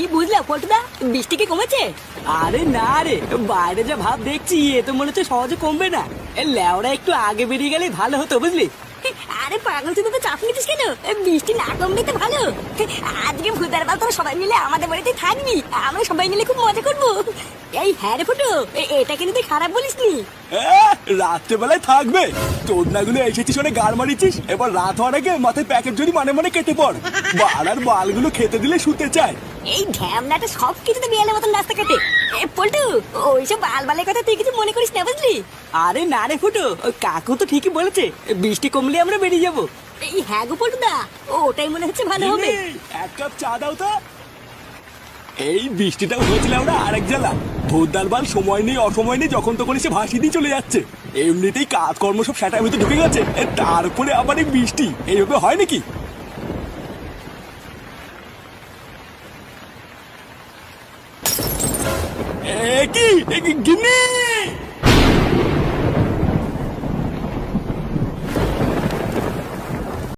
কি বুঝলা পল্টুদা, বৃষ্টি কি কমেছে? আরে না রে, বাইরে যা ভাব দেখছি এ তো মনে হচ্ছে সহজে কমবে না। এ লেওরা একটু আগে বেরিয়ে গেলেই ভালো হতো বুঝলি। আরে পাগল, তুই তো চাপ নিতিস কেন? বৃষ্টি না কমলে তো ভালো। আজকে ভূতার বাল তোরা সবাই মিলে আমাদের বাড়িতে থাকবি, আমরা সবাই মিলে খুব মজা করবো। এই হ্যাঁ রে ফুটো, এটা কিন্তু তুই খারাপ বলিসনি। রাত্রেবেলায় থাকবে চোদনাগুলো এসেছিস অনেক গাড় মারিছিস, এবার রাত হওয়ার আগে মাথায় প্যাকেট জড়ি মানে মানে কেটে পড়। বাড়ার বালগুলো খেতে দিলে শুতে চায়। এই ঢ্যামনাটা সব কিছুতে বিয়ালের মতন রাস্তা কাটে। পল্টু, ওইসব বাল বালের কথা তুই কিছু মনে করিস না বুঝলি। আরে না রে ফুটো, ওই কাকু তো ঠিকই বলেছে, বৃষ্টি কমলে আমরা বেরিয়ে যাবো। এই হ্যাঁ গো পল্টুদা, ওটাই মনে হচ্ছে ভালো হবে। এই, এক কাপ চা দাও তো। এই বৃষ্টিটাও হয়েছিল আমরা আরেক জ্বালা। ভোরদার বাল সময় নেই অসময় নেই, যখন তখন এসে ভাসি দিয়ে চলে যাচ্ছে। এমনিতেই কাজকর্ম সব সেটার ভিতরে ঢুকে গেছে, তারপরে আবার এই বৃষ্টি, এইভাবে হয় নাকি? কি গিন্নি